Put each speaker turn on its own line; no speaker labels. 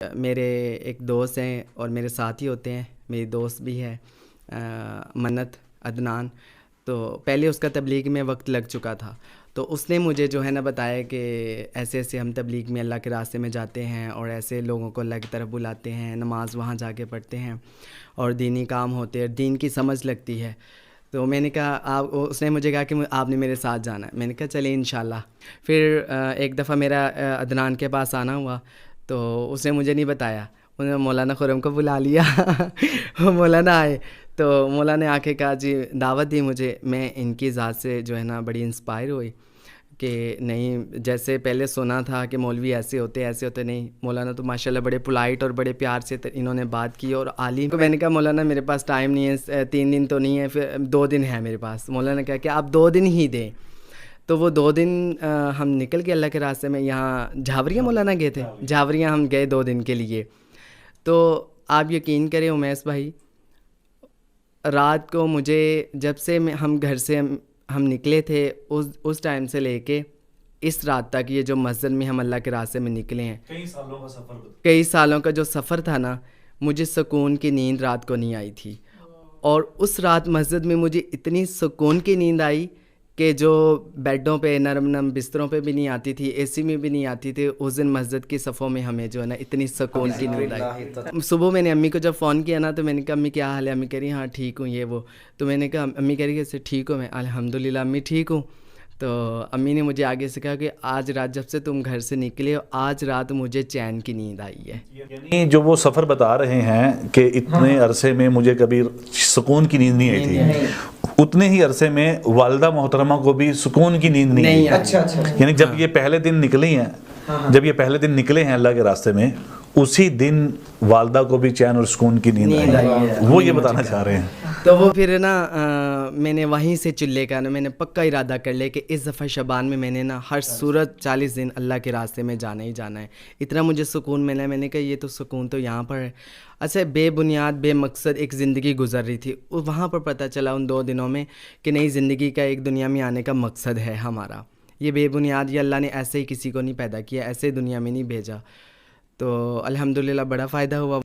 میرے ایک دوست ہیں اور میرے ساتھی ہوتے ہیں، میری دوست بھی ہے منت عدنان. تو پہلے اس کا تبلیغ میں وقت لگ چکا تھا، تو اس نے مجھے جو ہے نا بتایا کہ ایسے ایسے ہم تبلیغ میں اللہ کے راستے میں جاتے ہیں اور ایسے لوگوں کو اللہ کی طرف بلاتے ہیں، نماز وہاں جا کے پڑھتے ہیں اور دینی کام ہوتے ہیں، دین کی سمجھ لگتی ہے. تو میں نے کہا اس نے مجھے کہا کہ آپ نے میرے ساتھ جانا ہے. میں نے کہا چلیں انشاءاللہ. پھر ایک دفعہ میرا عدنان کے پاس آنا ہوا، تو اس نے مجھے نہیں بتایا، انہوں نے مولانا خرم کو بلا لیا. مولانا آئے تو مولانا نے آ کے کہا جی دعوت دی مجھے. میں ان کی ذات سے جو ہے نا بڑی انسپائر ہوئی کہ نہیں، جیسے پہلے سنا تھا کہ مولوی ایسے ہوتے نہیں، مولانا تو ماشاءاللہ بڑے پولائٹ اور بڑے پیار سے انہوں نے بات کی. اور عالم کو میں نے کہا مولانا میرے پاس ٹائم نہیں ہے، 3 دن تو نہیں ہے، پھر 2 دن ہے میرے پاس. مولانا نے کہا کہ آپ 2 دن ہی دیں. تو وہ 2 دن ہم نکل کے اللہ کے راستے میں یہاں جھاوریاں مولانا گئے تھے، جھاوریاں ہم گئے 2 دن کے لیے. تو آپ یقین کریں امیس بھائی، رات کو مجھے جب سے ہم گھر سے ہم نکلے تھے اس ٹائم سے لے کے اس رات تک، یہ جو مسجد میں ہم اللہ کے راستے میں نکلے ہیں، کئی سالوں کا جو سفر تھا نا، مجھے سکون کی نیند رات کو نہیں آئی تھی. اور اس رات مسجد میں مجھے اتنی سکون کی نیند آئی کہ جو بیڈوں پہ نرم بستروں پہ بھی نہیں آتی تھی، اے سی میں بھی نہیں آتی تھی. اس دن مسجد کی صفوں میں ہمیں جو ہے نا اتنی سکون کی نیند آئی. صبح میں نے امی کو جب فون کیا نا، تو میں نے کہا امی کیا حال ہے؟ امی کہہ رہی ہاں ٹھیک ہوں یہ وہ. تو میں نے کہا امی کہہ رہی کہ ٹھیک ہو؟ میں الحمدللہ امی ٹھیک ہوں. تو امی نے مجھے آگے سے کہا کہ آج رات جب سے تم گھر سے نکلے ہو، آج رات مجھے چین کی نیند آئی ہے.
یعنی جو وہ سفر بتا رہے ہیں کہ اتنے عرصے میں مجھے کبھی سکون کی نیند نہیں آئی تھی، اتنے ہی عرصے میں والدہ محترمہ کو بھی سکون کی نیند نہیں آئی. یعنی جب یہ پہلے دن نکلی ہیں، جب یہ پہلے دن نکلے ہیں اللہ کے راستے میں، اسی دن والدہ کو بھی چین اور سکون کی نیند آئی. وہ یہ بتانا چاہ رہے ہیں.
تو وہ پھر نا میں نے وہیں سے چلے کا نا میں نے پکا ارادہ کر لیا کہ اس دفعہ شعبان میں نے نا ہر صورت 40 دن اللہ کے راستے میں جانا ہی جانا ہے. اتنا مجھے سکون ملا، میں نے کہا یہ تو سکون تو یہاں پر ہے. اچھا، بے بنیاد بے مقصد ایک زندگی گزر رہی تھی، وہاں پر پتہ چلا ان 2 دنوں میں کہ نئی زندگی کا ایک دنیا میں آنے کا مقصد ہے ہمارا. یہ بے بنیاد یہ اللہ نے ایسے ہی کسی کو نہیں پیدا کیا، ایسے دنیا میں نہیں بھیجا. تو الحمدللہ بڑا فائدہ ہوا.